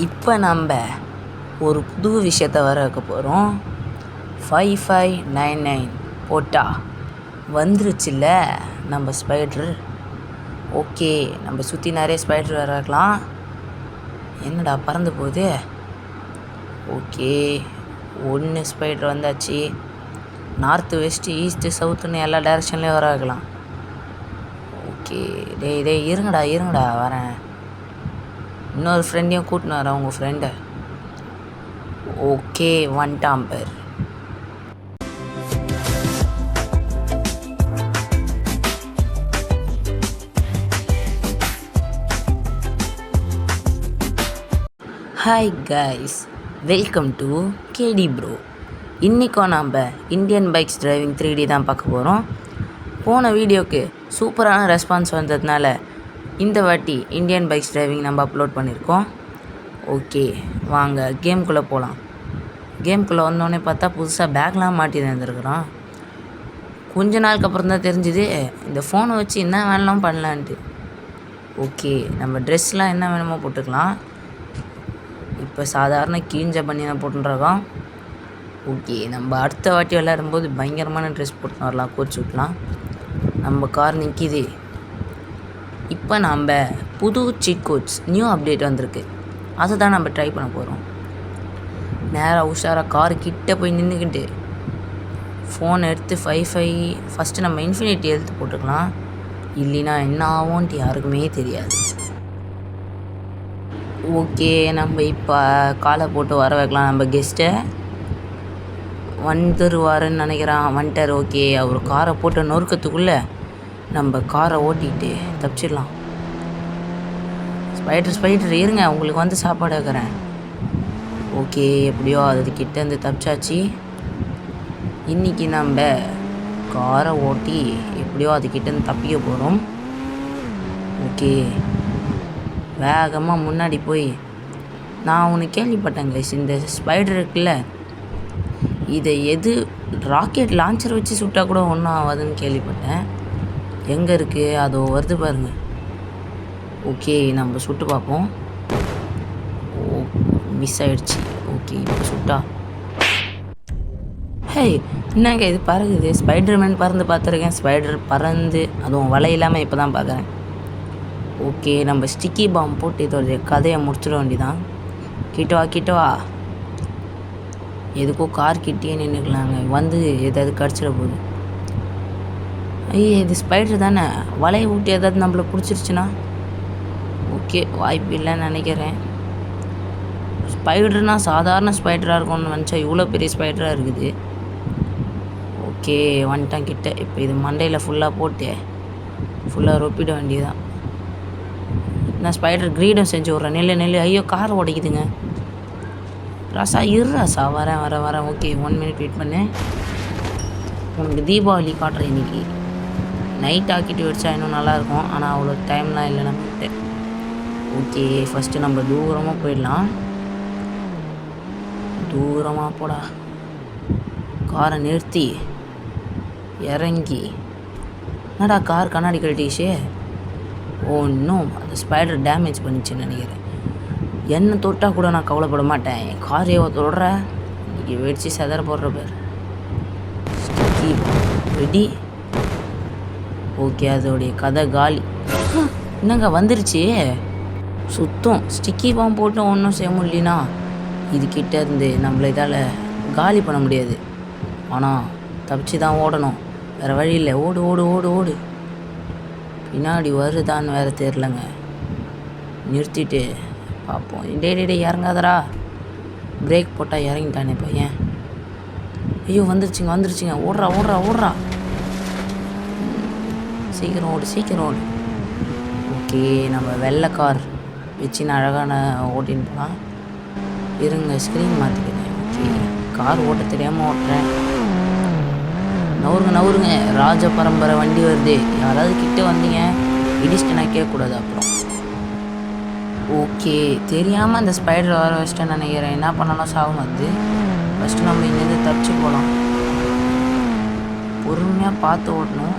இப்போ நம்ம ஒரு புது விஷயத்தை வர வைக்க போகிறோம். 5599 போட்டா வந்துருச்சுல்ல நம்ம ஸ்பைட்ரு. ஓகே, நம்ம சுற்றி நிறைய ஸ்பைட்ரு வர வைக்கலாம். என்னடா பறந்து போகுது? ஓகே, ஒன்று ஸ்பைட்ரு வந்தாச்சு. நார்த்து வெஸ்ட்டு ஈஸ்ட்டு சவுத்துன்னு எல்லா டைரெக்ஷன்லேயும் வர வைக்கலாம். ஓகே, டேய் இருங்கடா வரேன். இன்னொரு ஃப்ரெண்டையும் கூட்டின்னு வரேன், உங்கள் ஃப்ரெண்டை. ஓகே, வந்துட்டான் பேர். Hi guys, welcome to KD bro. இன்றைக்கும் நாம் இந்தியன் பைக்ஸ் டிரைவிங் 3D தான் பார்க்க போகிறோம். போன வீடியோவுக்கு சூப்பரான ரெஸ்பான்ஸ் வந்ததுனால இந்த வாட்டி இந்தியன் பைக்ஸ் டிரைவிங் நம்ம அப்லோட் பண்ணியிருக்கோம். ஓகே, வாங்க கேம்குள்ளே போகலாம். கேம்குள்ளே வந்தோடனே பார்த்தா புதுசாக பேக்லாம் மாட்டி இருந்துருக்குறான். கொஞ்ச நாளுக்கு அப்புறம் தான் தெரிஞ்சுது இந்த ஃபோனை வச்சு என்ன வேணாலும் பண்ணலான்ட்டு. ஓகே, நம்ம ட்ரெஸ்லாம் என்ன வேணுமோ போட்டுக்கலாம். இப்போ சாதாரண கீஞ்ச பனியனை போட்டுருக்கோம். ஓகே, நம்ம அடுத்த வாட்டி விளையாடும்போது பயங்கரமான ட்ரெஸ் போட்டு வரலாம், கோச் விட்லாம். நம்ம கார் நிற்கிது. இப்போ நம்ம புது சீட் கோட்ஸ் நியூ அப்டேட் வந்திருக்கு, அதை தான் நம்ம ட்ரை பண்ண போகிறோம். நேராக உஷாராக கார் கிட்டே போய் நின்றுக்கிட்டு ஃபோன் எடுத்து ஃபஸ்ட்டு நம்ம இன்ஃபினிட்டி எடுத்து போட்டுக்கலாம். இல்லைன்னா என்ன ஆகும்ன்ட்டு யாருக்குமே தெரியாது. ஓகே, நம்ம இப்போ காலை போட்டு வர வைக்கலாம். நம்ம கெஸ்ட்டை வந்துருவாருன்னு நினைக்கிறான். வந்துட்டார். ஓகே, அவர் காரை போட்டு நொறுக்கிறதுக்குள்ளே நம்ம காரை ஓட்டிகிட்டு தப்பிச்சிடலாம். ஸ்பைடர் இருங்க, உங்களுக்கு வந்து சாப்பாடு வைக்கிறேன். ஓகே, எப்படியோ அதுக்கிட்டேருந்து தப்பிச்சாச்சு. இன்றைக்கி நம்ம காரை ஓட்டி எப்படியோ அதுக்கிட்டேருந்து தப்பிக்க போகிறோம். ஓகே, வேகமாக முன்னாடி போய் நான் ஒன்று கேள்விப்பட்டேங்க, இந்த ஸ்பைடர் இருக்குல்ல, இதை எது ராக்கெட் லான்ச்சர் வச்சு சுட்டால் கூட ஒன்றும் ஆகாதுன்னு கேள்விப்பட்டேன். எங்கே இருக்குது? அதோ வருது பாருங்க. ஓகே, நம்ம சுட்டு பார்ப்போம். ஓ, மிஸ் ஆகிடுச்சு. ஓகே, இப்போ சுட்டா. ஹே, என்னங்க இது பறகுது? ஸ்பைடர்மேன் பறந்து பார்த்துருக்கேன், ஸ்பைடர் பறந்து அதுவும் வலை இல்லாமல் இப்போ தான் பார்க்குறேன். ஓகே, நம்ம ஸ்டிக்கி பாம் போட்டு இதோடைய கதையை முடிச்சிட வேண்டிதான். கிட்ட வா. எதுக்கோ கார் கிட்டே நின்றுக்கலாங்க, வந்து எதாவது கடிச்சிட போகுது. ஐயே, இது ஸ்பைடர் தானே, வலையை ஊட்டி ஏதாவது நம்மளை பிடிச்சிருச்சுன்னா? ஓகே, வாய்ப்பு இல்லைன்னு நினைக்கிறேன். ஸ்பைடர்னால் சாதாரண ஸ்பைடராக இருக்கும்னு நினச்சா இவ்வளோ பெரிய ஸ்பைடராக இருக்குது. ஓகே, வந்துட்டான் கிட்ட. இப்போ இது மண்டையில் ஃபுல்லாக போட்டு ஃபுல்லாக ரொப்பிட வேண்டியதுதான். நான் ஸ்பைடர் கிரீடம் செஞ்சு விட்றேன். நெல்லு. ஐயோ, கார் உடைக்குதுங்க. ராசா வரேன். ஓகே, 1 மினிட் வெயிட் பண்ணு. உனக்கு தீபாவளி காட்டுறேன். இன்றைக்கி நைட் ஆக்கிட்டு வச்சா இன்னும் நல்லாயிருக்கும், ஆனால் அவ்வளோ டைம்லாம் இல்லை நம்மகிட்ட. ஓகே, ஃபஸ்ட்டு நம்ம தூரமாக போயிடலாம். தூரமாக போடா. காரை நிறுத்தி இறங்கி. என்னடா கார் கண்ணாடி கழட்டிச்சு? ஒன்றும் அந்த ஸ்பைடர் டேமேஜ் பண்ணிச்சுன்னு நினைக்கிறேன். என்ன தொட்டால் கூட நான் கவலைப்பட மாட்டேன். என் காரையோ தொடுற இன்றைக்கி வெடிச்சு செதற போடுற பேர். ரெடி. ஓகே, அதோடைய கதை காலி. என்னங்க வந்துருச்சு சுத்தம். ஸ்டிக்கி பாம் போட்டு ஒன்றும் செய்ய முடியலனா இதுக்கிட்ட இருந்து நம்மளை இதால் காலி பண்ண முடியாது. ஆனால் தப்பிச்சு தான் ஓடணும், வேறு வழி இல்லை. ஓடு. பின்னாடி வருதான்னு வேறு தெரிலங்க. நிறுத்திட்டு பார்ப்போம். டே இறங்காதரா. பிரேக் போட்டால் இறங்கிட்டானே பையன். ஐயோ, வந்துருச்சுங்க. ஓடுறா. சீக்கிரம் ஓடு. ஓகே, நம்ம வெள்ளை கார் வச்சு நான் அழகான ஓட்டின்னு போகலாம். இருங்க, ஸ்க்ரீன் மாற்றிக்கிறேன். ஓகே, கார் ஓட்ட தெரியாமல் ஓட்டுறேன். நவருங்க. ராஜ பரம்பரை வண்டி வருது. யாராவது கிட்டே வந்தீங்க இடிச்சிட்டு நான் கேட்கக்கூடாது அப்புறம். ஓகே, தெரியாமல் அந்த ஸ்பைடர் வர வச்சிட்டேன்னு நினைக்கிறேன். என்ன பண்ணாலும் சாகும் அது. ஃபஸ்ட்டு நம்ம இங்கேருந்து தப்பிச்சு போகலாம். பொறுமையாக பார்த்து ஓட்டணும்.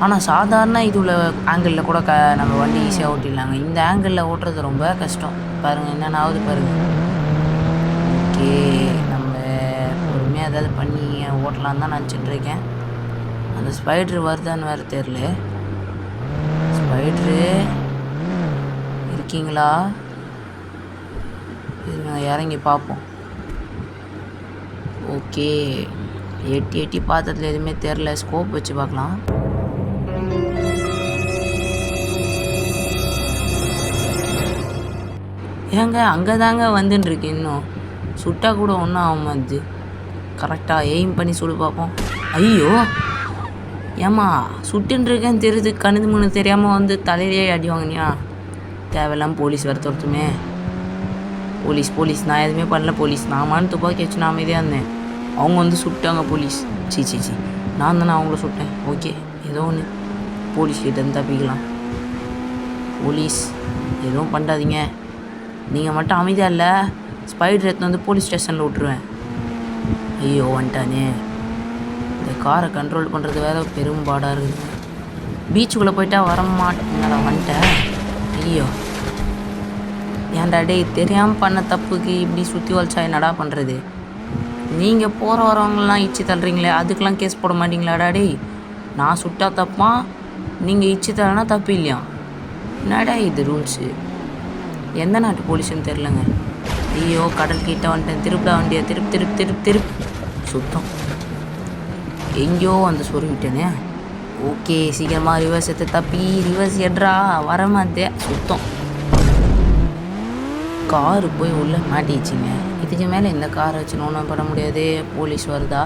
ஆனால் சாதாரண இதுல ஆங்கிளில் கூட நம்ம வண்டி ஈஸியாக ஓட்டிடலாங்க. இந்த ஆங்கிளில் ஓட்டுறது ரொம்ப கஷ்டம். பாருங்கள் என்னென்ன ஆகுது பாருங்கள். ஓகே, நம்ம பொறுமையாக ஏதாவது பண்ணி ஓட்டலான்னு தான் நினச்சிட்ருக்கேன். அந்த ஸ்பைட்ரு வருதான்னு வேறு தெரில. ஸ்பைட்ரு இருக்கீங்களா? இறங்கி பார்ப்போம். ஓகே, எட்டி பார்த்ததுல எதுவுமே தெரில. ஸ்கோப் வச்சு பார்க்கலாம். ஏங்க அங்கே தாங்க வந்துட்டுருக்கு. இன்னும் சுட்டால் கூட ஒன்றும் ஆகுமாது. கரெக்டாக எய்ம் பண்ணி சுடு பார்ப்போம். ஐயோ ஏம்மா சுட்டுருக்கேன்னு தெரியுது, கணுது முன்னு தெரியாமல் வந்து தலையிலே அடி வாங்கினியா? தேவையில்லாமல் போலீஸ் வர துரத்துமே. போலீஸ் நான் எதுவுமே பண்ணல. போலீஸ் நாமான்னு துப்பாக்கி வச்சு நான் அமைதியாக இருந்தேன். அவங்க வந்து சுட்டாங்க போலீஸ். சி நான் தானே அவங்கள சுட்டேன். ஓகே, ஏதோ ஒன்று போலீஸ்கிட்டேருந்து தப்பிக்கலாம். போலீஸ் எதுவும் பண்ணாதீங்க, நீங்கள் மட்டும் அமைதியாக இல்லை. ஸ்பைடர் எடுத்து வந்து போலீஸ் ஸ்டேஷனில் விட்ருவேன். ஐயோ வந்துட்டானே. இந்த காரை கண்ட்ரோல் பண்ணுறது வேறு பெரும்பாடாக இருக்குது. பீச்சுக்குள்ளே போயிட்டா வரமாட்டேங்கடா. வந்துட்டேன். ஐயோ ஏன்டா டேய், தெரியாமல் பண்ண தப்புக்கு இப்படி சுற்றி வளைச்சா என்னடா பண்ணுறது? நீங்கள் போகிற வரவங்களாம் இச்சி தள்ளுறீங்களே, அதுக்கெலாம் கேஸ் போட மாட்டிங்களாடா டேய்? நான் சுட்டா தப்பா, நீங்கள் இச்சி தரனா தப்பு இல்லையா? என்னடா இது ரூல்ஸு? எந்த நாட்டு போலீஸுன்னு தெரிலங்க. ஐயோ கடல் கிட்ட வந்துட்டேன். திருப்பிடா வண்டியை. திருப்பு சுத்தம். எங்கேயோ அந்த சொருவிட்டேனே. ஓகே, சீக்கிரமாக ரிவர்ஸ் எடுத்து தப்பி. ரிவர்ஸ் எட்ரா வரமாத்தே. சுத்தம். காரு போய் உள்ளே மாட்டிச்சிங்க. இதுக்கு மேலே இந்த காரை வச்சு ஒன்றும் பண்ண முடியாது. போலீஸ் வருதா?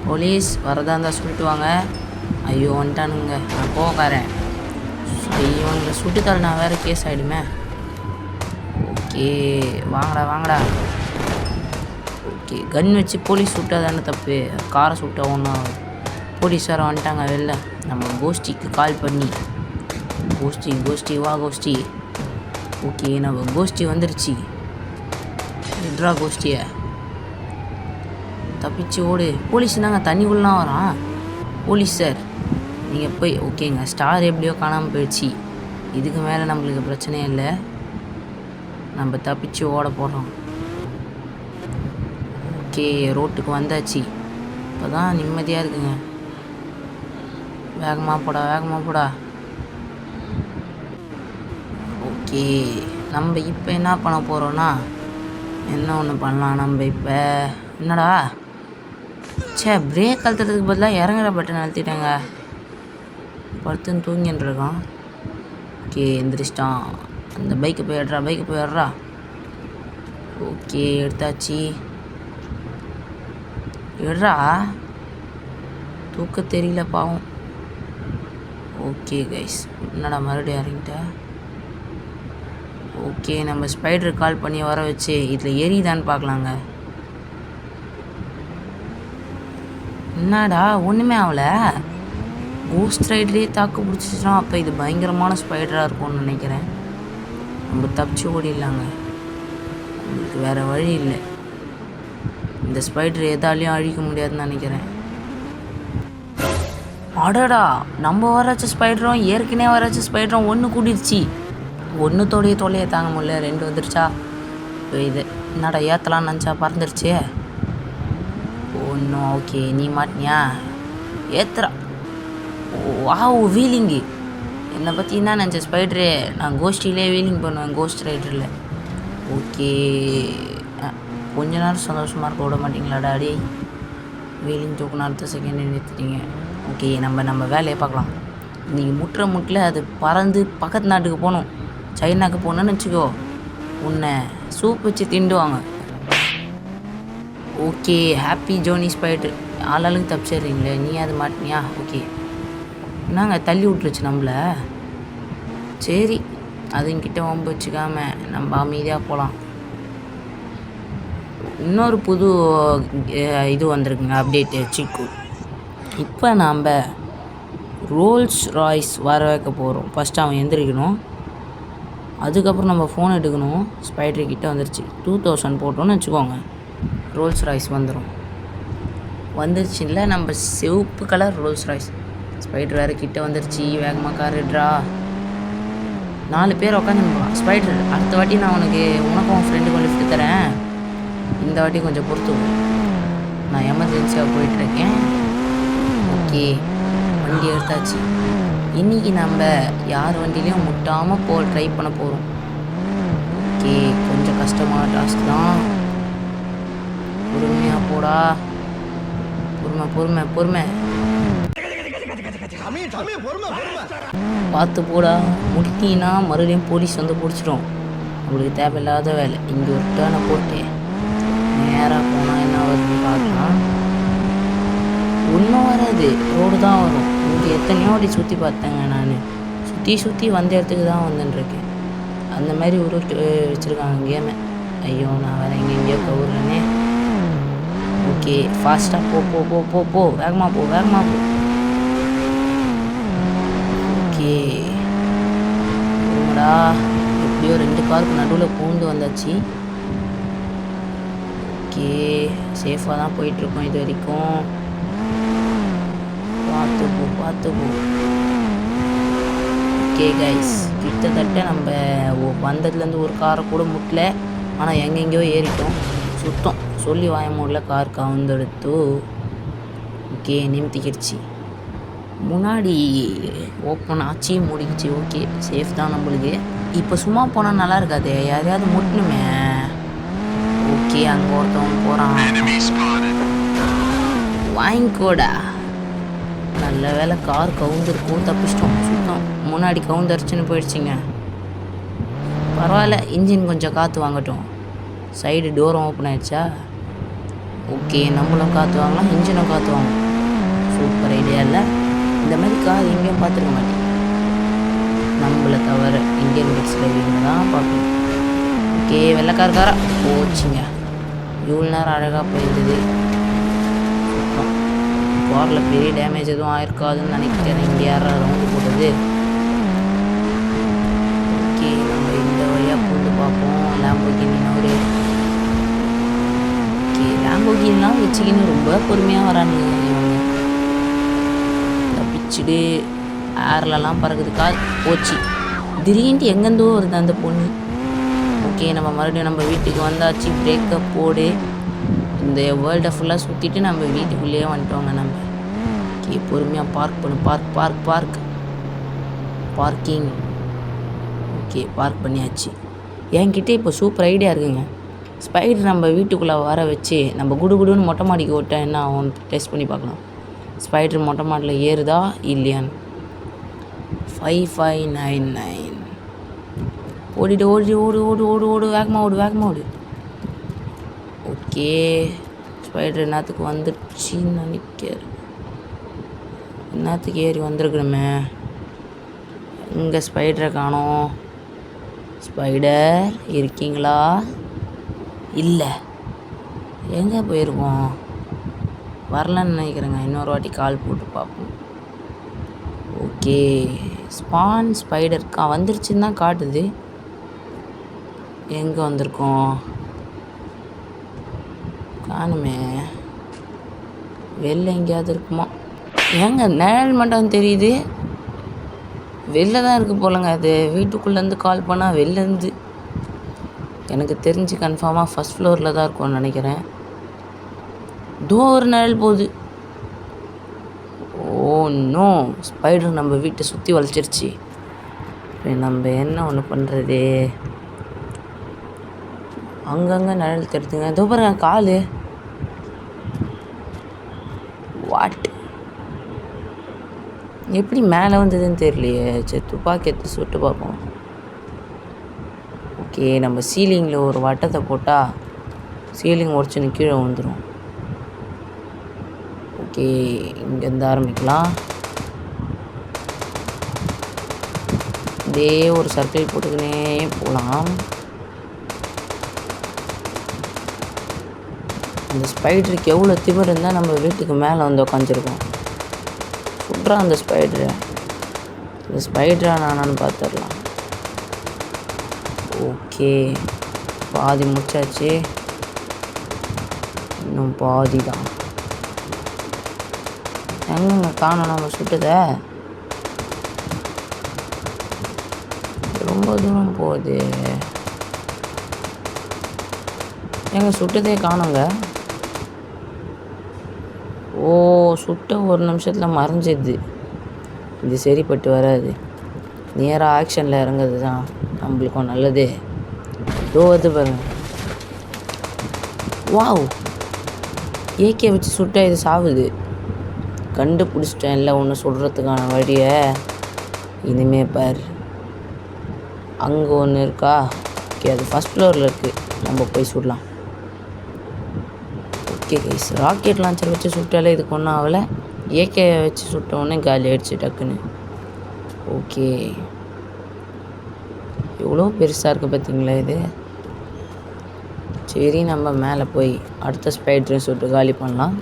போலீஸ் வரதா இருந்தால் சொல்லிட்டு வாங்க. ஐயோ வந்துட்டானுங்க. நான் போகாரேன். ஐயோ இவங்களை சுட்டுத்தாள் நான் வேறு கேஸ் ஆகிடுமே. ஓகே வாங்கடா. ஓகே, கன் வச்சு போலீஸ் சுட்டால் தானே தப்பு, காரை சுட்டா ஒன்றும் ஆகுது. போலீஸ் வேறு வந்துட்டாங்க வெளில. நம்ம கோஷ்டிக்கு கால் பண்ணி கோஷ்டி வா கோஷ்டி. ஓகே, நம்ம கோஷ்டி வந்துருச்சு. எட்ரா கோஷ்டியை தப்பிச்சு ஓடு. போலீஸ் நாங்கள் தண்ணிக்குள்ளலாம் வரான். போலீஸ் சார் நீங்கள் போய் ஓகேங்க. ஸ்டார் எப்படியோ காணாமல் போயிடுச்சு. இதுக்கு மேலே நம்மளுக்கு பிரச்சனையே இல்லை. நம்ம தப்பிச்சு ஓட போடுறோம். ஓகே, ரோட்டுக்கு வந்தாச்சு. இப்போ தான் நிம்மதியாக இருக்குங்க. வேகமாக போடா. ஓகே, நம்ம இப்போ என்ன பண்ண போகிறோன்னா, என்ன ஒன்று பண்ணலாம் நம்ம இப்போ. என்னடா பிரேக் அழுத்துறதுக்கு பதிலாக இறங்குற பட்டன் அழுத்திட்டாங்க. படுத்துன்னு தூங்கின்னு இருக்கோம். ஓகே, எந்திரிச்சிட்டான். அந்த பைக்கு போயிடுறா. ஓகே, எடுத்தாச்சு. எடுறா, தூக்க தெரியல பாவம். ஓகே கைஸ், என்னடா மறுபடியும் இறங்கிட்டேன். ஓகே, நம்ம ஸ்பைடர் கால் பண்ணி வர வச்சு இதில் எரிதான்னு பார்க்கலாங்க. என்னடா ஒன்றுமே ஆகல. கோஸ்ட் ரைடரே தாக்கு பிடிச்சிச்சோம். அப்போ இது பயங்கரமான ஸ்பைடராக இருக்கும்னு நினைக்கிறேன். நம்ம தப்பிச்சு ஓடிடலாங்க. நம்மளுக்கு வேறு வழி இல்லை. இந்த ஸ்பைடர் எதாலையும் அழிக்க முடியாதுன்னு நினைக்கிறேன். அடடா, நம்ம வராச்ச ஸ்பைடரும் ஏற்கனவே வராச்ச ஸ்பைடரும் ஒன்று கூட்டிடுச்சு. ஒன்றுத்தோடைய தொல்லையை தாங்க முடியல. 2 வந்துருச்சா? இப்போ இது என்னடா ஏற்றலான்னு நினச்சா பறந்துருச்சு. ஒன்றும் ஓகே, நீ மாட்டினியா? ஏத்துறா. Wow, wheeling. என்னை பற்றி என்ன நினச்ச ஸ்பைடரு? நான் கோஷ்டிலே வீலிங் பண்ணுவேன், கோஸ்ட் ரைடரில். ஓகே, கொஞ்ச நேரம் சந்தோஷமாக இருக்க விட மாட்டிங்களாடா அடி? வீலிங் தூக்குன அடுத்த செகண்ட் நிறுத்திட்டீங்க. ஓகே, நம்ம வேலையை பார்க்கலாம். இன்றைக்கி முட்டில் அது பறந்து பக்கத்து நாட்டுக்கு போகணும். சைனாக்கு போகணுன்னு வச்சுக்கோ, உன்னை சூப் வச்சு திண்டுவாங்க. Okay, happy Johnny spider. ஆளாளுக்கு தப்பிச்சிடுறீங்களே, நீ அது மாட்டினியா? ஓகே, என்னங்க தள்ளி விட்டுருச்சு நம்மள. சரி, அதுங்கிட்ட வம்பு வச்சுக்காம நம்ம அமைதியாக போகலாம். இன்னொரு புது இது வந்திருக்குங்க, அப்டேட்டு சிக்கு. இப்போ நாம் ரோல்ஸ் ராய்ஸ் வர வைக்க போகிறோம். ஃபஸ்ட்டு அவன் எந்திரிக்கணும், அதுக்கப்புறம் நம்ம ஃபோன் எடுக்கணும். ஸ்பைடர் கிட்டே வந்துருச்சு. 2000 போட்டோன்னு வச்சுக்கோங்க, ரோல்ஸ் ராய்ஸ் வந்துடும். வந்துருச்சு இல்லை, நம்ம சிவப்பு கலர் ரோல்ஸ் ராய்ஸ். ஸ்பைடர் வேறு கிட்ட வந்துருச்சு. வேகமாக கார் எடுறா. 4 பேர் உட்காந்துருப்பான். ஸ்பைடர், அடுத்த வாட்டி நான் உனக்கும் ஃப்ரெண்டுக்கும் லிஃப்ட் தரேன். இந்த வாட்டி கொஞ்சம் பொறுத்து. நான் எமர்ஜென்சியாக போயிட்டுருக்கேன். ஓகே, வண்டி எடுத்தாச்சு. இன்றைக்கி நம்ம யார் வண்டிலையும் முட்டாமல் ட்ரை பண்ண போகிறோம். ஓகே, கொஞ்சம் கஷ்டமான டாஸ்க் தான். பொறுமையாக போடா. பொறுமை. பார்த்து போடா. முடித்தீங்கன்னா மறுபடியும் போலீஸ் வந்து பிடிச்சிடும். உங்களுக்கு தேவையில்லாத வேலை. இங்கே ஒரு டேர்னை போட்டு நேராக போனால் என்ன வருதுன்னு பார்க்கலாம். ஒன்றும் வராது, ரோடு தான் வரும். இங்கே எத்தனையோ அப்படி சுற்றி பார்த்தேங்க. நான் சுற்றி வந்த இடத்துக்கு தான் வந்துட்டுருக்கேன். அந்த மாதிரி உருட்டு வச்சுருக்காங்க கேமை. ஐயோ, நான் வேறு எங்கேயோ கவுர்றேனே. ஓகே, ஃபாஸ்ட்டாக போ. வேகமாக போ. ஓகே, போடா. எப்படியோ 2 காருக்கு நடுவில் பூந்து வந்தாச்சு. ஓகே, சேஃபாக தான் போயிட்டுருக்கோம் இது வரைக்கும். பார்த்து போ. ஓகே கைஸ், கிட்டத்தட்ட நம்ம வந்ததுலேருந்து ஒரு காரை கூட முட்டல. ஆனால் எங்கெங்கேயோ ஏறிட்டோம். சுத்தம் சொல்லி வாய மூடில் கார் கவுந்தெடுத்து. ஓகே, நிமித்திக்கிடுச்சு. முன்னாடி ஓப்பன் ஆச்சு, முடிக்கிச்சு. ஓகே, சேஃப் தான் நம்மளுக்கு. இப்போ சும்மா போனால் நல்லா இருக்காது, யாரையாவது முட்டணுமே. ஓகே, அங்கே ஒருத்தவங்க போகிறான். வாங்கிக்கோடா. நல்ல வேலை கார் கவுந்துருக்கும், தப்பிச்சிட்டோம். சுத்தம் முன்னாடி கவுந்தரிச்சுன்னு போயிடுச்சிங்க. பரவாயில்ல, இன்ஜின் கொஞ்சம் காற்று வாங்கட்டும். சைடு டோரும் ஓப்பன் ஆகிடுச்சா. ஓகே, நம்மளும் காற்று வாங்கலாம், இன்ஜினும் காற்று வாங்கலாம். சூப்பர் ஐடியா இல்லை? இந்த மாதிரி கார் எங்கேயும் பார்த்துருக்க மாட்டேன். நம்மளை தவிர இந்தியன் பைக்ஸில் இவங்க தான் பார்க்கணும். ஓகே, வெள்ளைக்காரக்காரா போச்சுங்க. இவ்வளோ நேரம் அழகாக போயிருந்தது. சுத்தம் காரில் பெரிய டேமேஜ் எதுவும் ஆயிருக்காதுன்னு நினைக்கிறேன். இங்கே யாராவது ரவுண்டு போட்டது. ஓகே, நம்ம இந்த வழியாக பூந்து பார்ப்போம். லேம்போகினின்னா ஓகே, லேம்போகினிலாம் வச்சுக்கின்னு ரொம்ப பொறுமையாக வரானுங்க இவங்க. தப்பிச்சுடு. ஏர்லலாம் பறக்குது கார். போச்சு. திடீர்னு எங்கேருந்தோ வருது அந்த பொண்ணு. ஓகே, நம்ம மறுபடியும் நம்ம வீட்டுக்கு வந்தாச்சு. பிரேக்கப் போடு. இந்த வேர்ல்டை ஃபுல்லாக சுற்றிட்டு நம்ம வீட்டுக்குள்ளேயே வந்துட்டோங்க நம்ம. ஓகே, பொறுமையாக பார்க் பண்ணு. பார்க்கிங். ஓகே, பார்க் பண்ணியாச்சு. என்கிட்ட இப்போ சூப்பர் ஐடியா இருக்குங்க. ஸ்பைடர் நம்ம வீட்டுக்குள்ளே வர வச்சு நம்ம குடுன்னு மொட்டை மாடிக்கு ஓட்ட என்ன ஆகும் டெஸ்ட் பண்ணி பார்க்கலாம். ஸ்பைடர் மொட்டை மாடியில் ஏறுதா இல்லையான்னு. 5599 ஓடு. வேகமாக ஓடு. ஓகே, ஸ்பைடர் என்னத்துக்கு வந்துடுச்சின்னு நினைக்கிறேன். என்னத்துக்கு ஏறி வந்திருக்கணுமே. இங்கே ஸ்பைடரை காணோம். ஸ்பைடர் இருக்கீங்களா? இல்லை, எங்கே போயிருக்கோம்? வரலன்னு நினைக்கிறேங்க. இன்னொரு வாட்டி கால் போட்டு பார்ப்போம். ஓகே, ஸ்பான் ஸ்பைடர் வந்துருச்சுன்னு தான் காட்டுது. எங்கே வந்திருக்கோம்? காணுமே. வெளில எங்கேயாவது இருக்குமா? ஏங்க நிழல் மட்டும் தெரியுது. வெளில தான் இருக்குது போலங்க. அது வீட்டுக்குள்ளேருந்து கால் பண்ணால் வெளிலேருந்து எனக்கு தெரிஞ்சு கன்ஃபார்மாக ஃபஸ்ட் ஃப்ளோரில் தான் இருக்கும்னு நினைக்கிறேன். ஒரு நிழல் போகுது. ஓ நோ, ஸ்பைடர் நம்ம வீட்டை சுற்றி வளைச்சிருச்சு. நம்ம என்ன ஒன்று பண்ணுறது? அங்கங்கே நிழல் தெரியுதுங்க. இதோ பாருங்க கால். வாட், எப்படி மேலே வந்ததுன்னு தெரியலையே. சரி, துப்பாக்கி எடுத்து சுட்டு பார்ப்போம். ஓகே, நம்ம சீலிங்கில் ஒரு வட்டத்தை போட்டால் சீலிங் உடச்சுன்னு கீழே வந்துடும். ஓகே, இங்கேருந்து ஆரம்பிக்கலாம். இதே ஒரு சர்க்கிள் போட்டுக்கினே போகலாம். அந்த ஸ்பைடருக்கு எவ்வளோ திமிர் இருந்தால் நம்ம வீட்டுக்கு மேலே வந்து உட்காந்துருக்கோம். சுட்றா அந்த ஸ்பைடரை. இந்த ஸ்பைடரா நானான்னு பார்த்துடலாம். ஓகே, பாதி முடிச்சாச்சு. இன்னும் பாதி தான். எங்கங்க காணோம் நம்ம சுட்டதை? ரொம்ப தூரம் போகுது. எங்க சுட்டதே காணோங்க. ஓ, சுட்ட ஒரு நிமிஷத்தில் மறைஞ்சிடுது. இது சரிப்பட்டு வராது. நேராக ஆக்ஷனில் இறங்குறது தான் நம்மளுக்கும் நல்லது. இதோ வருது பாருங்க. வாவ், ஏகே வச்சு சுட்டா இது சாவுது. கண்டுபிடிச்சிட்டேன் இல்லை ஒன்று சொல்கிறதுக்கான வழியை. இனிமே பார், அங்கே ஒன்று இருக்கா? ஓகே, அது ஃபஸ்ட் ஃப்ளோரில் இருக்குது. நம்ம போய் சுடலாம். ஓகே கைஸ், ராக்கெட் லான்ச்சர் வச்சு சுட்டாலே இதுக்கு ஒன்றும் ஆகலை. ஏகே வச்சு சுட்டோடனே காலி ஆகிடுச்சு டக்குன்னு. ஓகே, எவ்வளோ பெருசாக இருக்குது பார்த்தீங்களா இது. சரி, நம்ம மேலே போய் அடுத்த ஸ்பைடரையும் சுட்டு காலி பண்ணலாம்.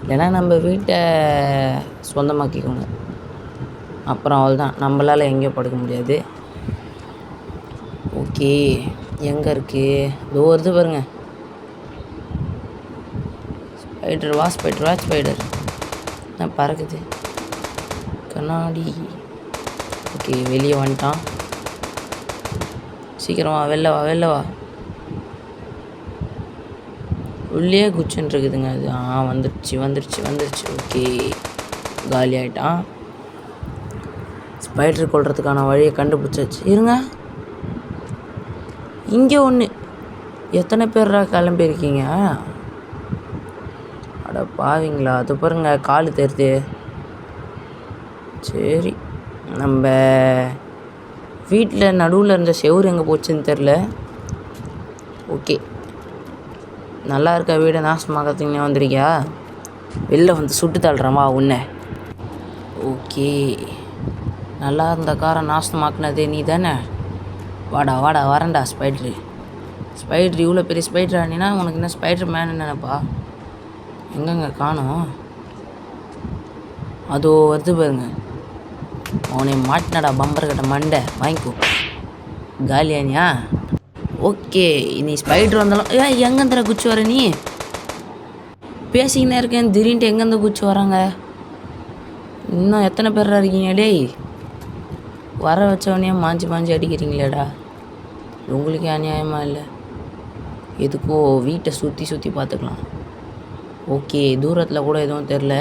இல்லைன்னா நம்ம வீட்டை சொந்தமாக்கிக்கோங்க. அப்புறம் அவ்வளோதான், நம்மளால் எங்கேயும் படுக்க முடியாது. ஓகே, எங்கே இருக்குது? இதோ வருது பாருங்க. ஸ்பைடர் வா, ஸ்பைடர் வா, ஸ்பைடர் தான் பறக்குது. கண்ணாடி. ஓகே, வெளியே வந்துட்டான். சீக்கிரம் வா, வெளில வா, வெளில வா. உள்ளே குச்சின்னு இருக்குதுங்க அது. வந்துடுச்சு வந்துடுச்சு வந்துடுச்சு. ஓகே, காலி ஆகிட்டான். ஸ்பைடர் கொள்றதுக்கான வழியை கண்டுபிடிச்சாச்சு. இருங்க, இங்கே ஒன்று. எத்தனை பேரா கிளம்பியிருக்கீங்க? அட பாவீங்களா, அது பாருங்க கால் தெரியுது. சரி, நம்ம வீட்டில் நடுவில் இருந்த செவுறு எங்கே போச்சுன்னு தெரில. ஓகே, நல்லா இருக்க வீடை நாசமாகறதுக்குன்னே வந்திருக்கியா? வெளில வந்து சுட்டு தள்ளுறமா உன்னை. ஓகே, நல்லா இருந்த காரை நாசமாக்குனதே நீ தானே? வாடா வாடா, வரேன்டா ஸ்பைட்ரு. ஸ்பைட்ரு இவ்வளோ பெரிய ஸ்பைட்ரு ஆனினா உனக்கு என்ன ஸ்பைட்ரு மேனு நினைப்பா? எங்கெங்க காணோம்? அதோ வருது பாருங்க. அவனை மாட்டினடா பம்பர் கட்ட மண்டை, வாங்கிக்கோ. காலியானியா? ஓகே, நீ ஸ்பைட்ரு வந்தாலும் எங்கேந்திர குச்சி வர? நீ பேசிக்கினே இருக்கேன், திடீர்னு எங்கேருந்து குச்சி வராங்க? இன்னும் எத்தனை பேரா இருக்கீங்க? டேய், வர வச்சவனையே மாஞ்சி மாஞ்சி அடிக்கிறீங்களேடா. உங்களுக்கு அநியாயமாக இல்லை? எதுக்கோ வீட்டை சுற்றி சுற்றி பார்த்துக்கலாம். ஓகே, தூரத்தில் கூட எதுவும் தெரில.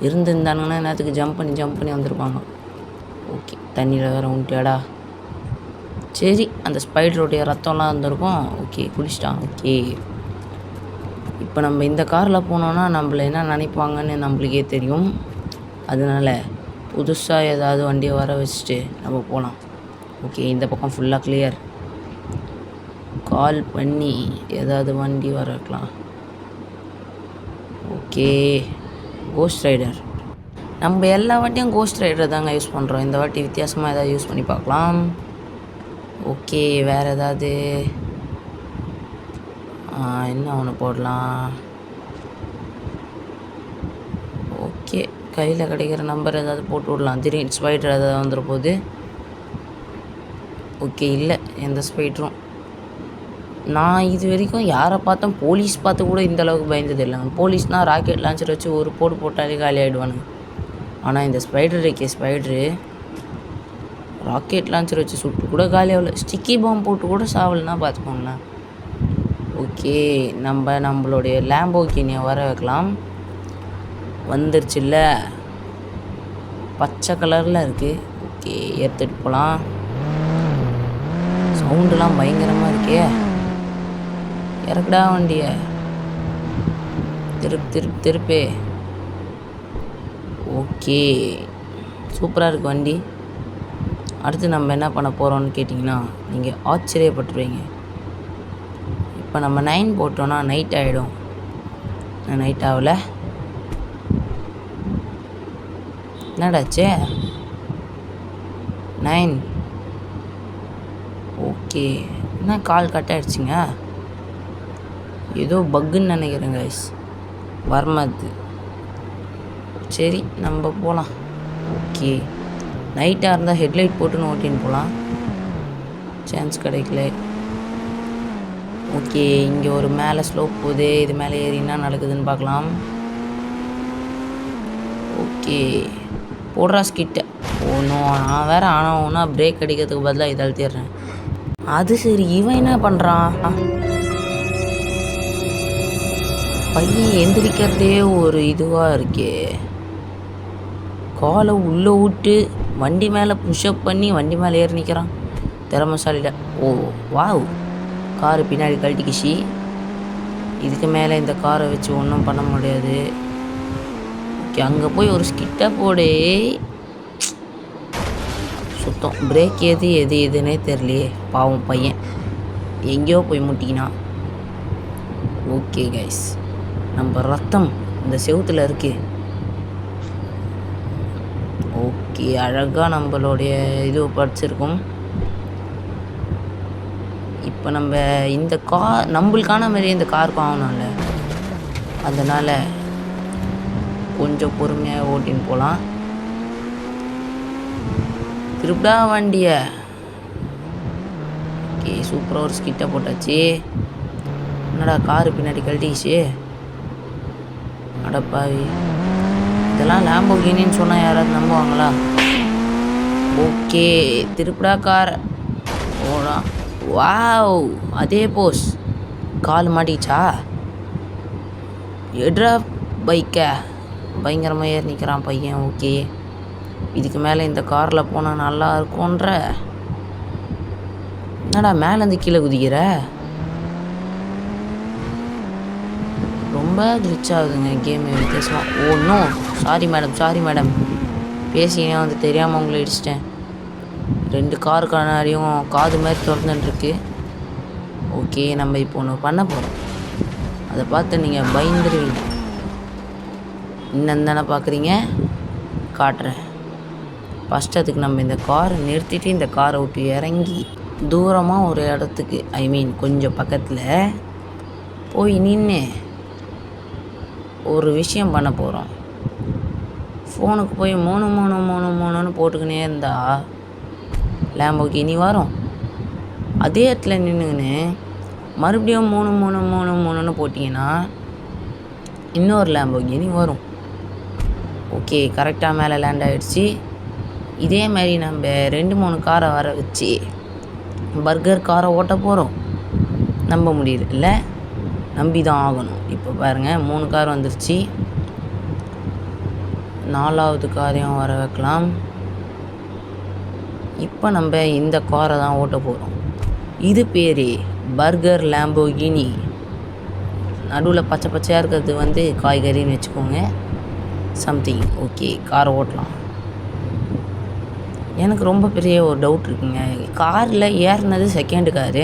இருந்திருந்தானுங்கன்னா நேரத்துக்கு ஜம்ப் பண்ணி வந்திருப்பாங்க. ஓகே, தண்ணியில் வேறு உண்டியாடா. சரி, அந்த ஸ்பைடருடைய ரத்தம்லாம் வந்திருக்கும். ஓகே, குடிச்சிட்டான். ஓகே, இப்போ நம்ம இந்த காரில் போனோன்னா நம்மள என்ன நினைப்பாங்கன்னு நம்மளுக்கே தெரியும். அதனால் புதுசாக ஏதாவது வண்டியை வர வச்சுட்டு நம்ம போகலாம். ஓகே, இந்த பக்கம் ஃபுல்லாக கிளியர். கால் பண்ணி ஏதாவது வண்டி வர வைக்கலாம். Okay, ghost rider. நம்ம எல்லா வாட்டியும் கோஸ்ட் ரைடர் தாங்க யூஸ் பண்ணுறோம். இந்த வாட்டி வித்தியாசமாக ஏதாவது யூஸ் பண்ணி பார்க்கலாம். ஓகே, வேறு ஏதாவது என்ன ஒன்று போடலாம்? ஓகே, கையில் கிடைக்கிற நம்பர் ஏதாவது போட்டு விடலாம். திடீர்னு ஸ்பைடர் ஏதாவது வந்துட போகுது. ஓகே, இல்லை எந்த ஸ்பைடரும். நான் இது வரைக்கும் யாரை பார்த்தோம், போலீஸ் பார்த்து கூட இந்த அளவுக்கு பயந்தது இல்லைங்க. போலீஸ்னால் ராக்கெட் லான்ச்சர் வச்சு ஒரு போட்டாலே காலி ஆகிடுவானுங்க. ஆனால் இந்த ஸ்பைடர் இருக்கே, ஸ்பைடரு ராக்கெட் லான்ச்சர் வச்சு சுட்டு கூட காலி ஆகல. ஸ்டிக்கி பாம்பு போட்டு கூட சாவல்னா பார்த்துக்கோங்கண்ணா. ஓகே, நம்மளுடைய லேம்போகினியை வர வைக்கலாம். வந்துருச்சுல்ல, பச்சை கலரில் இருக்குது. ஓகே, எடுத்துகிட்டு போகலாம். சவுண்டுலாம் பயங்கரமாக இருக்கே. இறக்குடா வண்டியை. திருப்பே. ஓகே, சூப்பராக இருக்குது வண்டி. அடுத்து நம்ம என்ன பண்ண போகிறோம்னு கேட்டிங்கன்னா நீங்கள் ஆச்சரியப்பட்டுருவீங்க. இப்போ நம்ம 9 போட்டோன்னா நைட் ஆகிடும். நைட் ஆகலை, என்னடாச்சே? 9. ஓகே, என்ன கால் கட் ஆகிடுச்சிங்க? ஏதோ பக்குன்னு நினைக்கிறேன் கைஸ், வரமாது. சரி, நம்ம போகலாம். ஓகே, நைட்டாக இருந்தால் ஹெட்லைட் போட்டுன்னு ஓட்டின்னு போகலாம். சான்ஸ் கிடைக்கல. ஓகே, இங்கே ஒரு மேலே ஸ்லோப் போகுது. இது மேலே ஏறி என்ன நடக்குதுன்னு பார்க்கலாம். ஓகே போடுறா ஸ்கிட்ட. ஒன்றும் நான் வேறு ஆனால் ஒன்றா பிரேக் அடிக்கிறதுக்கு பதிலாக இதை அழுத்திடுறேன். அது சரி, இவன் என்ன பண்ணுறான்? பையன் எந்திரிக்கிறதே ஒரு இதுவாக இருக்கே. காலை உள்ளே விட்டு வண்டி மேலே புஷ்அப் பண்ணி வண்டி மேலே ஏறி நிற்கிறான். திறமைசாலியில். ஓ வாவ், காரு பின்னாடி கழட்டிக்கிச்சு. இதுக்கு மேலே இந்த காரை வச்சு ஒன்றும் பண்ண முடியாது. ஓகே, அங்கே போய் ஒரு ஸ்கிட்டை போடு. சுத்தம் பிரேக் எதுன்னே தெரியலையே. பாவம் பையன் எங்கேயோ போய் முட்டிக்கினான். ஓகே கைஸ், நம்ம ரத்தம் இந்த செவுத்தில் இருக்கு. ஓகே, அழகாக நம்மளுடைய இது படிச்சிருக்கோம். இப்போ நம்ம இந்த கார் நம்மளுக்கான மாதிரியே இந்த கார் வாங்கணும்ல, அதனால் கொஞ்சம் பொறுமையாக ஓட்டின்னு போகலாம். திருப்படா வண்டியை. ஓகே, சூப்பராக ஒரு ஸ்கிட்டை போட்டாச்சு. என்னடா காரு பின்னாடி கழட்டிச்சு. அடப்பாவி, இதெல்லாம் லாம்போகினின்னு சொன்னால் யாராவது நம்புவாங்களா? ஓகே, திருப்படா கார் போகலாம். வாவ், அதே போஸ். கால் மாட்டிச்சா? எட்ரா பைக்கை. பயங்கரமாக ஏறி நிற்கிறான் பையன். ஓகே, இதுக்கு மேலே இந்த காரில் போனால் நல்லா இருக்கும்ன்ற. என்னடா மேலேருந்து கீழே குதிக்கிற? ரொம்ப கிளிச் ஆகுதுங்க கேமு வித்தியாசமாக. ஒன்றும் சாரி மேடம் பேசினே வந்து தெரியாமல் உங்களை இடிச்சிட்டேன். 2 கார் கண்ணாடியும் காது மாதிரி திறந்துட்டுருக்கு. ஓகே, நம்ம இப்போ ஒன்று பண்ண போகிறோம். அதை பார்த்து நீங்கள் பயந்துருவீங்க. இன்னும் தானே பார்க்குறீங்க, காட்டுறேன். ஃபஸ்ட்டு அதுக்கு நம்ம இந்த காரை நிறுத்திட்டு இந்த காரை விட்டு இறங்கி தூரமாக ஒரு இடத்துக்கு, கொஞ்சம் பக்கத்தில் போய் நின்று ஒரு விஷயம் பண்ண போகிறோம். ஃபோனுக்கு போய் 3 போட்டுக்கினே இருந்தால் லாம்போகினி வரும். அதே இடத்துல நின்றுக்கின்னு மறுபடியும் 3 போட்டிங்கன்னா இன்னொரு லாம்போகினி வரும். ஓகே, கரெக்டாக மேலே லேண்ட் ஆகிடுச்சு. இதே மாதிரி நம்ம 2-3 காரை வர வச்சு பர்கர் காரை ஓட்ட போகிறோம். நம்ப முடியல இல்லை, நம்பி தான் ஆகணும். இப்போ பாருங்கள், 3 கார் வந்துருச்சு. 4வது காரையும் வர வைக்கலாம். இப்போ நம்ம இந்த காரை தான் ஓட்ட போகிறோம். இது பேர் பர்கர் லாம்போகினி. நடுவில் பச்சையாக இருக்கிறது காய்கறின்னு வச்சுக்கோங்க, சம்திங். ஓகே, காரை ஓட்டலாம். எனக்கு ரொம்ப பெரிய ஒரு டவுட் இருக்குங்க. காரில் ஏறினது செகண்டு காரு,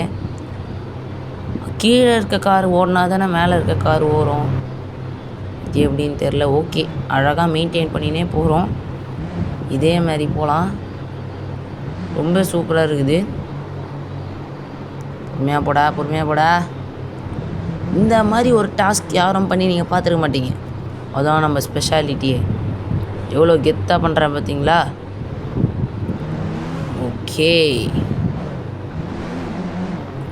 கீழே இருக்க கார் ஓடினா தானே மேலே இருக்க கார் ஓடும். இது எப்படின்னு தெரில. ஓகே, அழகாக மெயின்டைன் பண்ணினே போகிறோம். இதே மாதிரி போகலாம். ரொம்ப சூப்பராக இருக்குது. பொறுமையாக போடா. இந்த மாதிரி ஒரு டாஸ்க் யாரும் பண்ணி நீங்கள் பார்த்துருக்க மாட்டீங்க. அதான் நம்ம ஸ்பெஷாலிட்டியே. எவ்வளோ கெத்தாக பண்ணுறேன் பார்த்தீங்களா? ஓகே,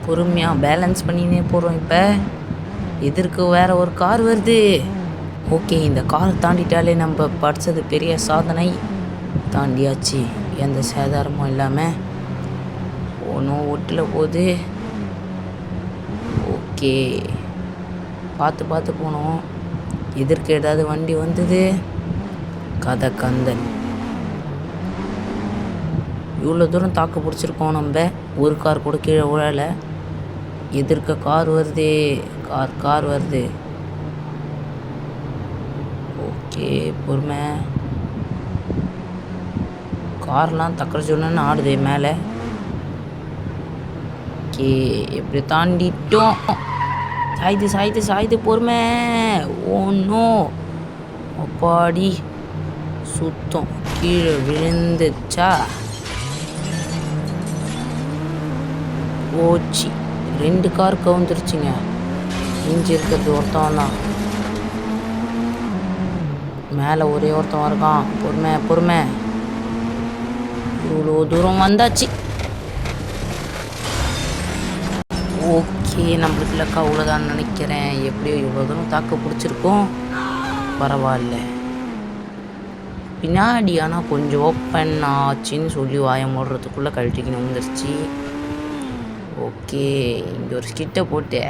பொறுமையாக பேலன்ஸ் பண்ணினே போகிறோம். இப்போ எதிர்க்கு வேறு ஒரு கார் வருது. ஓகே, இந்த கார் தாண்டிட்டாலே நம்ம படித்தது பெரிய சாதனை. தாண்டியாச்சு, எந்த சேதாரமும் இல்லாமல். ஒன்றும் ஒட்டில் போகுது. ஓகே, பார்த்து போனோம். எதிர்க்கு ஏதாவது வண்டி வந்தது, கதை கந்தன். இவ்வளோ தூரம் தாக்கு பிடிச்சிருக்கோம் நம்ம. ஒரு கார் கூட கீழே விழலை. எதிர்க்க கார் வருது, கார் வருது. ஓகே, பொறுமை. கார்லாம் தக்கரை சொன்னு ஆடுது மேலே. ஓகே, எப்படி தாண்டிட்டோம். சாயுது பொறுமை. ஒன்றும் அப்பாடி சுத்தம் கீழே விழுந்துச்சா? ஓச்சி, 2 கார் கவுந்துருச்சுங்க. இஞ்சி இருக்கிறது ஒருத்தவன் தான். மேலே ஒரே ஒருத்தவன் இருக்கான். பொறுமை. இவ்வளோ தூரம் வந்தாச்சு. ஓகே, நம்மளுக்கு லக்கா அவ்வளோதான் நினைக்கிறேன். எப்படியோ இவ்வளோ தூரம் தாக்கு பிடிச்சிருக்கோம், பரவாயில்ல. பின்னாடி ஆனால் கொஞ்சம் ஓப்பன் ஆச்சுன்னு சொல்லி வாய மூடுறதுக்குள்ளே கழட்டிக்கணும் வந்துருச்சு. ஓகே, இங்கே ஒரு ஸ்கிட்டை போட்டு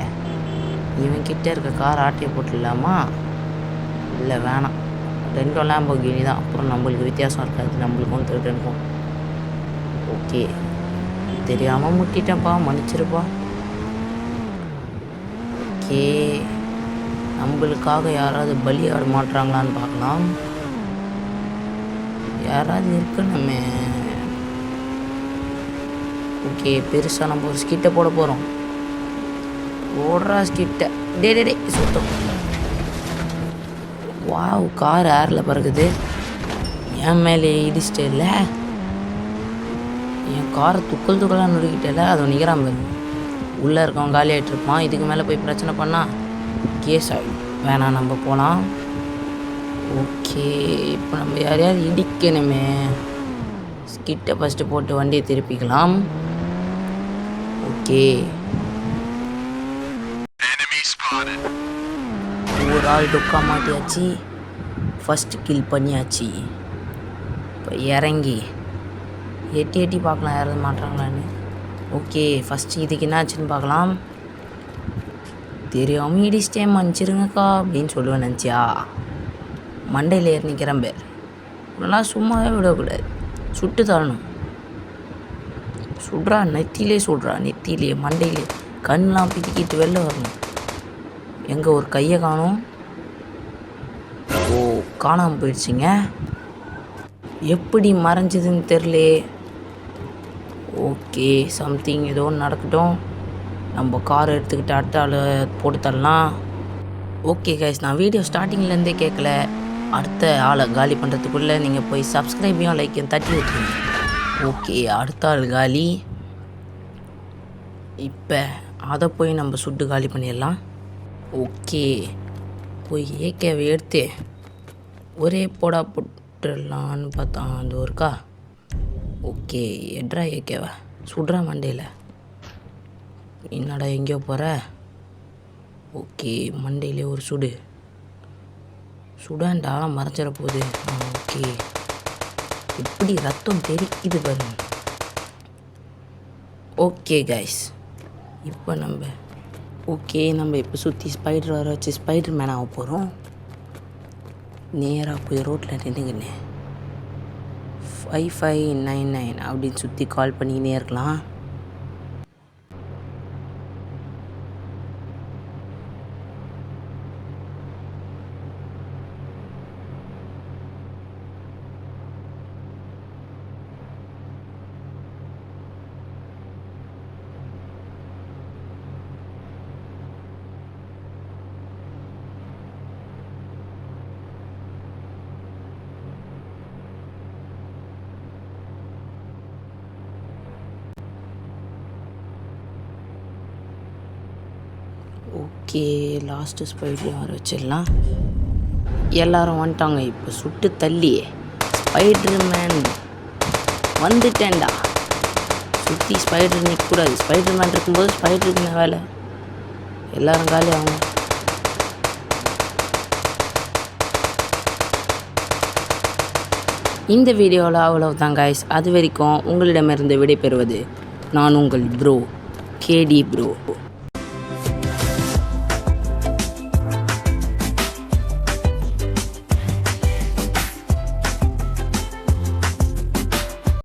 இவன் கிட்டே இருக்க கார் ஆட்டையை போட்டுடலாமா? இல்லை வேணாம், 2 லேம்போகினி தான். அப்புறம் நம்மளுக்கு வித்தியாசம் இருக்காது, நம்மளுக்கும் திருடனுக்கும். ஓகே, தெரியாமல் முட்டிட்டேன்ப்பா, மன்னிச்சிருப்பா. ஓகே, நம்மளுக்காக யாராவது பலியாட மாட்டுறாங்களான்னு பார்க்கலாம். யாராவது இருக்கணுமே. ஓகே, பெருசாக நம்ம ஒரு ஸ்கிட்டை போட போகிறோம். ஓடுறா ஸ்கிட்டை. டே சுத்தம். வாவ், கார் ஏரில் பறக்குது. என் மேலே இடிச்சிட்டே இல்லை, என் காரை துக்கலாக நொறுக்கிட்டே. அதை நிற்கிறான் பாரு, உள்ளே இருக்கவன் காலி ஆகிட்டு இருப்பான். இதுக்கு மேலே போய் பிரச்சனை பண்ணால் கேஸ் ஆகிடும். வேணாம், நம்ம போகலாம். ஓகே, இப்போ நம்ம யாரையாவது இடிக்கணுமே. ஸ்கிட்டை ஃபஸ்ட்டு போட்டு வண்டியை திருப்பிக்கலாம். ஓகே, ஒரு ஆள் டொக்கா மாட்டியாச்சு. ஃபஸ்ட்டு கில் பண்ணியாச்சு. இப்போ இறங்கி எட்டி பார்க்கலாம் யாராவது மாட்டுறாங்களான்னு. ஓகே, ஃபஸ்ட்டு இதுக்கு என்ன ஆச்சுன்னு பார்க்கலாம். தெரியாமல் இடிச்சிட்டே மன்னிச்சிருங்கக்கா அப்படின்னு சொல்லுவேன் நினச்சியா? மண்டையில் ஏறி நிற்கிறேன் பேர். இதெல்லாம் சும்மாவே விடக்கூடாது, சுட்டு தரணும். சுடுறா, நெத்திலே சுடுறா, நெத்திலே மண்டையிலே கண்ணெலாம் பிதிக்கிட்டு வெளில வரணும். எங்கே ஒரு கையை காணும். ஓ, காணாமல் போயிடுச்சிங்க. எப்படி மறைஞ்சதுன்னு தெரில. ஓகே, சம்திங் ஏதோ ஒன்று நடக்கட்டும். நம்ம கார் எடுத்துக்கிட்டு அடுத்த ஆள் போட்டு தரலாம். ஓகே கைஸ், நான் வீடியோ ஸ்டார்டிங்லேருந்தே கேட்கல. அடுத்த ஆளை காலி பண்ணுறதுக்குள்ளே நீங்கள் போய் சப்ஸ்கிரைபையும் லைக்கையும் தட்டி விட்டுருங்க. ஓகே, அடுத்த ஆள் காலி. இப்போ அதை போய் நம்ம சுட்டு காலி பண்ணிடலாம். ஓகே, போய் ஏகேவை எடுத்து ஒரே போடா போட்டுடலான்னு பார்த்தா அந்த ஒருக்கா. ஓகே, எட்ரா ஏகேவா சுடுறா மண்டையில். என்னடா எங்கேயோ போகிற? ஓகே, மண்டையிலே ஒரு சுடாண்டா, மறைச்சிட போகுது. ஓகே, எப்படி ரத்தம் தெரிக்குது பாருங்க. ஓகே கைஸ், இப்போ நம்ம இப்போ சுற்றி ஸ்பைடர் வர வச்சு ஸ்பைடர் மேன் ஆக போகிறோம். நேராக போய் ரோட்டில் நின்றுங்கண்ணே 5599 அப்படின்னு சுற்றி கால் பண்ணிக்கினே இருக்கலாம். ஓகே, லாஸ்ட்டு ஸ்பைடர் வர வச்சிடலாம். எல்லோரும் வந்துட்டாங்க. இப்போ சுட்டு தள்ளி ஸ்பைடர் மேன் வந்துட்டேன்டா. சுற்றி ஸ்பைடர் நிற்கக்கூடாது. ஸ்பைடர் மேன் இருக்கும்போது ஸ்பைடருக்கு என்ன வேலை? எல்லோரும் காலி ஆகும். இந்த வீடியோவில் அவ்வளவுதான் கைஸ். அது வரைக்கும் உங்களிடமிருந்து விடைபெறுவது நான் உங்கள் ப்ரோ கேடி ப்ரோ.